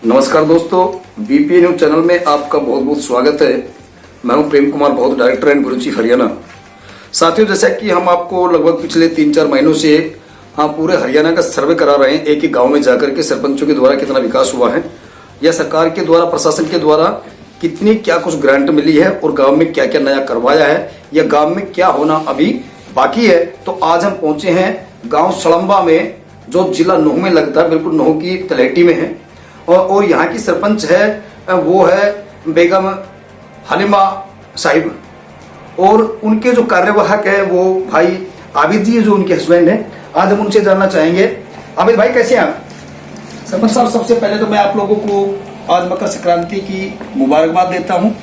नमस्कार दोस्तों, BPA news channel में आपका बहुत बहुत स्वागत है। मैं हूं प्रेम कुमार बौद्ध, director and bureau chief Haryana. साथियों, जैसा कि हम आपको लगभग पिछले 3-4 महीनों से पूरे हरियाणा का सर्वे करा रहे हैं, एक एक गांव में जाकर के सरपंचों के द्वारा कितना विकास हुआ है, या सरकार के द्वारा, प्रशासन के द्वारा कितनी क्या कुछ ग्रांट मिली है और गांव में क्या क्या नया करवाया है, या गांव में क्या होना अभी बाकी है। तो आज हम पहुंचे हैं गांव सड़म्बा में, जो जिला नूह में लगता है, बिल्कुल नूह की तलहटी में है। और यहाँ की सरपंच है वो है बेगम हलीमा साहिब, और उनके जो कार्यवाहक है वो भाई आबिद जी, जो उनके हस्बैंड है। आज हम उनसे जानना चाहेंगे। आबिद भाई, कैसे हैं आप? सरपंच साहब, सबसे पहले तो मैं आप लोगों को आज मकर संक्रांति की मुबारकबाद देता हूँ,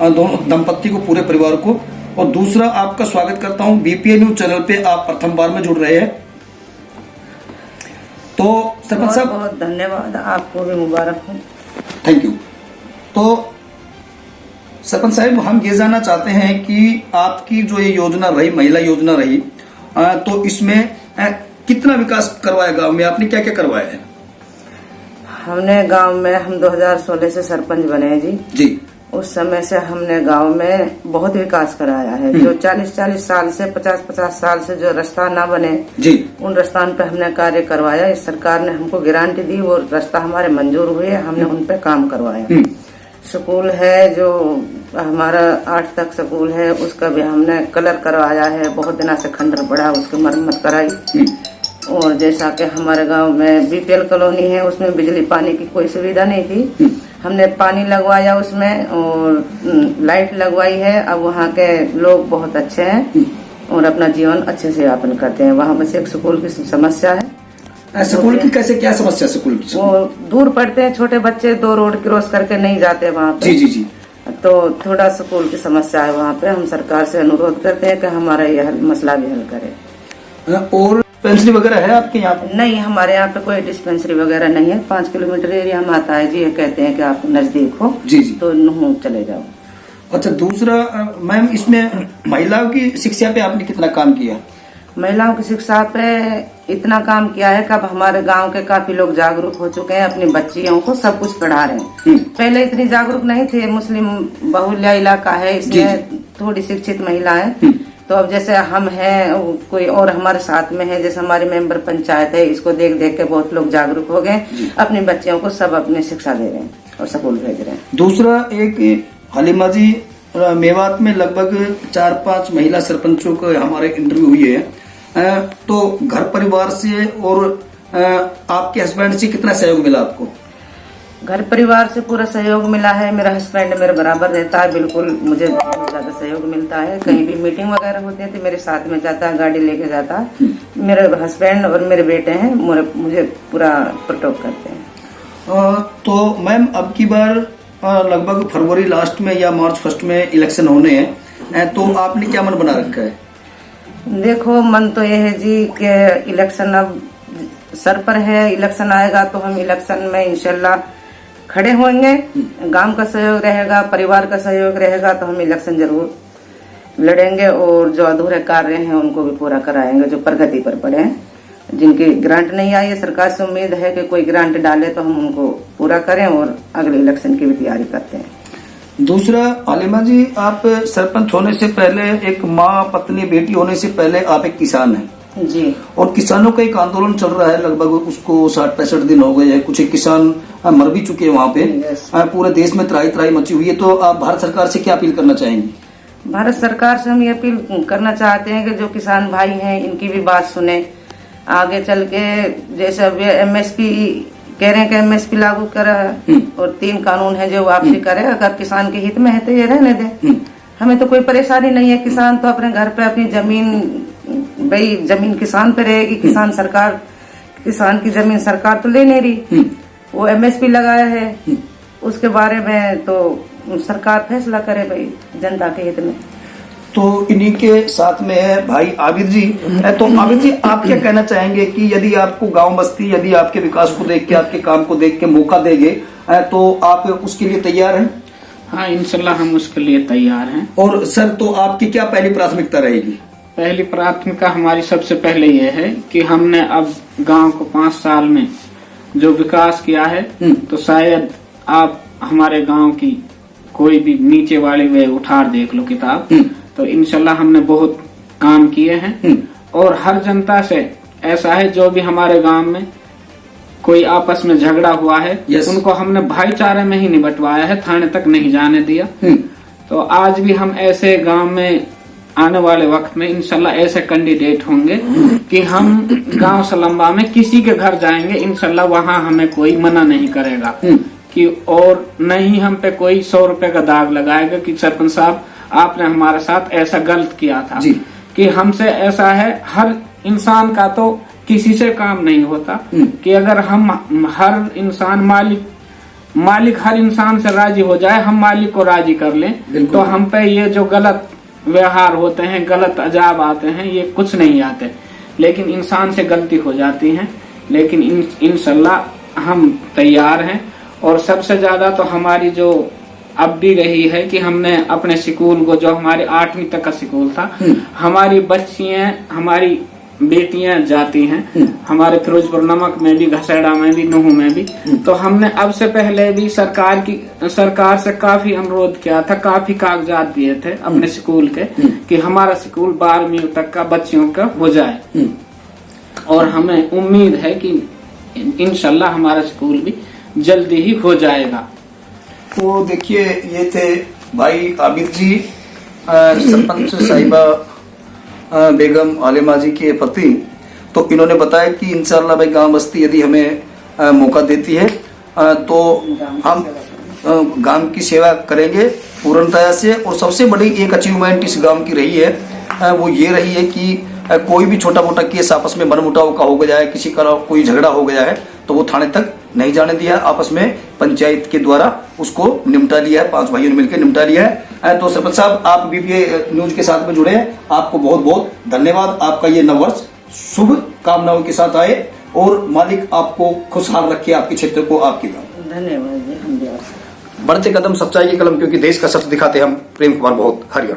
दोनों दंपत्ति को, पूरे परिवार को। और दूसरा, आपका स्वागत करता हूँ बीपीए न्यूज चैनल पे, आप प्रथम बार में जुड़ रहे हैं। तो सरपंच साहब, बहुत धन्यवाद, आपको भी मुबारक हो। Thank you. तो सरपंच साहब, हम ये जानना चाहते हैं कि आपकी जो ये योजना रही, महिला योजना रही, तो इसमें कितना विकास करवाया गांव में? आपने क्या क्या करवाया है? हमने गांव में, हम 2016 से सरपंच बने हैं जी। उस समय से हमने गांव में बहुत विकास कराया है। जो 40-40 साल से, 50-50 साल से जो रास्ता ना बने जी, उन रास्तान पे हमने कार्य करवाया। इस सरकार ने हमको गारंटी दी, वो रास्ता हमारे मंजूर हुए, हमने उन पे काम करवाया। स्कूल है जो हमारा 8 तक स्कूल है, उसका भी हमने कलर करवाया है। बहुत दिनों से खंडर पड़ा, उसकी मरम्मत कराई। और जैसा कि हमारे गांव में बीपीएल कॉलोनी है, उसमें बिजली पानी की कोई सुविधा नहीं थी, हमने पानी लगवाया उसमें, और लाइट लगवाई है। अब वहाँ के लोग बहुत अच्छे हैं और अपना जीवन अच्छे से यापन करते हैं। वहाँ बस एक स्कूल की समस्या है। स्कूल की कैसे, क्या समस्या स्कूल की? वो दूर पड़ते हैं, छोटे बच्चे 2 रोड क्रॉस करके नहीं जाते वहाँ पे। जी। तो थोड़ा स्कूल की समस्या है वहाँ पे। हम सरकार से अनुरोध करते हैं कि हमारा यह मसला भी हल करे। और डिस्पेंसरी वगैरह है आपके यहाँ पे? नहीं, हमारे यहाँ पे कोई डिस्पेंसरी वगैरह नहीं है। 5 किलोमीटर एरिया में आता है जी। ये कहते हैं कि आप नजदीक हो जी, तो नूह चले जाओ। अच्छा, दूसरा मैम, इसमें महिलाओं की शिक्षा पे आपने कितना काम किया? महिलाओं की शिक्षा पे इतना काम किया है कि अब हमारे गांव के काफी लोग जागरूक हो चुके हैं, अपनी बच्चियों को सब कुछ पढ़ा रहे हैं। पहले इतनी जागरूक नहीं थे। मुस्लिम बहुल्य इलाका है, इसमें थोड़ी शिक्षित महिला है। तो अब जैसे हम हैं, कोई और हमारे साथ में है, जैसे हमारे मेंबर पंचायत है, इसको देख देख के बहुत लोग जागरूक हो गए। अपनी बच्चियों को सब अपनी शिक्षा दे रहे हैं और स्कूल भेज रहे हैं। दूसरा, एक हलीमा जी, मेवात में लगभग 4-5 महिला सरपंचों को हमारे इंटरव्यू हुई है, तो घर परिवार से और आपके हस्बैंड से कितना सहयोग मिला आपको? घर परिवार से पूरा सहयोग मिला है। मेरा हस्बैंड मेरे बराबर रहता है, बिल्कुल मुझे बहुत ज्यादा सहयोग मिलता है। कहीं भी मीटिंग वगैरह होती है तो मेरे साथ में जाता है, गाड़ी लेके जाता है। मेरे हस्बैंड और मेरे बेटे हैं, मुझे पूरा प्रोटेक्ट करते हैं। तो मैम, अब की बार लगभग फरवरी लास्ट में या मार्च फर्स्ट में इलेक्शन होने हैं, तो आपने क्या मन बना रखा है? देखो, मन तो यह है जी कि इलेक्शन अब सर पर है। इलेक्शन आएगा तो हम इलेक्शन में इंशाल्लाह खड़े होंगे। गांव का सहयोग रहेगा, परिवार का सहयोग रहेगा, तो हम इलेक्शन जरूर लड़ेंगे। और जो अधूरे कार्य हैं उनको भी पूरा कराएंगे, जो प्रगति पर पड़े हैं। जिनकी ग्रांट नहीं आई है, सरकार से उम्मीद है कि कोई ग्रांट डाले तो हम उनको पूरा करें, और अगले इलेक्शन की भी तैयारी करते हैं। दूसरा, हलीमा जी, आप सरपंच होने से पहले, एक माँ, पत्नी, बेटी होने से पहले आप एक किसान हैं जी। और किसानों का एक आंदोलन चल रहा है, लगभग उसको 60-65 दिन हो गए हैं। कुछ एक किसान मर भी चुके हैं वहाँ पे। पूरे देश में त्राही मची हुई है। तो आप भारत सरकार से क्या अपील करना चाहेंगे? भारत सरकार से हम ये अपील करना चाहते हैं कि जो किसान भाई हैं, इनकी भी बात सुने। आगे चल के जैसे अब एमएसपी कह रहे हैं कि एमएसपी लागू करे, और 3 कानून है जो वापसी करे। अगर किसान के हित में है तो ये रहने दे, हमें तो कोई परेशानी नहीं है। किसान तो अपने घर पे अपनी जमीन, भाई जमीन किसान पे रहेगी। किसान की जमीन सरकार तो ले नहीं रही। वो एमएसपी लगाया है, उसके बारे में तो सरकार फैसला करे भाई, जनता के हित में। तो इन्हीं के साथ में है भाई आबिद जी। तो आबिद जी, आप क्या कहना चाहेंगे कि यदि आपको गांव बस्ती, यदि आपके विकास को देख के, आपके काम को देख के मौका देंगे, तो आप उसके लिए तैयार हैं? हाँ, इंशाल्लाह हम उसके लिए तैयार हैं। और सर, तो आपकी क्या पहली प्राथमिकता रहेगी? पहली प्राथमिकता हमारी सबसे पहले यह है कि हमने अब गांव को 5 साल में जो विकास किया है, तो शायद आप हमारे गांव की कोई भी नीचे वाली वे उठार देख लो किताब, तो इंशाल्लाह हमने बहुत काम किए हैं। और हर जनता से ऐसा है जो भी हमारे गांव में कोई आपस में झगड़ा हुआ है, उनको हमने भाईचारे में ही निपटवाया है, थाने तक नहीं जाने दिया। तो आज भी हम ऐसे गांव में आने वाले वक्त में इंशाल्लाह ऐसे कैंडिडेट होंगे कि हम गांव सलम्बा में किसी के घर जाएंगे, इंशाल्लाह वहां हमें कोई मना नहीं करेगा कि, और न ही हम पे कोई 100 रुपए का दाग लगाएगा कि सरपंच साहब आपने हमारे साथ ऐसा गलत किया था। कि हमसे ऐसा है, हर इंसान का तो किसी से काम नहीं होता कि अगर हम हर इंसान मालिक हर इंसान से राजी हो जाए, हम मालिक को राजी कर लें, तो हम पे ये जो गलत व्यवहार होते हैं, गलत अजाब आते हैं, ये कुछ नहीं आते। लेकिन इंसान से गलती हो जाती है। लेकिन इंशाल्लाह हम तैयार हैं। और सबसे ज्यादा तो हमारी जो अब भी रही है कि हमने अपने स्कूल को, जो हमारे 8वीं तक का स्कूल था, हमारी बच्चियां, हमारी बेटियां जाती हैं, हमारे फिरोजपुर नमक में भी, घसेड़ा में भी, नूह में भी। तो हमने अब से पहले भी सरकार से काफी अनुरोध किया था, काफी कागजात दिए थे अपने स्कूल के कि हमारा स्कूल 12वीं तक का बच्चियों का हो जाए। और हमें उम्मीद है कि इंशाल्लाह हमारा स्कूल भी जल्दी ही हो जाएगा। तो देखिए, ये थे भाई आबिद जी, सरपंच साहिबा बेगम आलिमा जी के पति। तो इन्होंने बताया कि इंशाल्लाह भाई गांव बस्ती यदि हमें मौका देती है तो हम गांव की सेवा करेंगे पूर्णतया से। और सबसे बड़ी एक अचीवमेंट इस गांव की रही है, वो ये रही है कि कोई भी छोटा मोटा केस आपस में मनमुटाव का हो गया है, किसी का कोई झगड़ा हो गया है, तो वो थाने तक नहीं जाने दिया, आपस में पंचायत के द्वारा उसको निपटा लिया है, 5 भाइयों ने मिलकर निपटा लिया है। तो सरपंच साहब, आप बीपीए न्यूज के साथ में जुड़े हैं, आपको बहुत बहुत धन्यवाद। आपका ये नववर्ष शुभ कामनाओं के साथ आए और मालिक आपको खुशहाल रखे, आपके क्षेत्र को, आपके गाँव। धन्यवाद जी। बढ़ते कदम सच्चाई के कलम, क्योंकि देश का सच दिखाते हम। प्रेम कुमार, बहुत हरियाणा।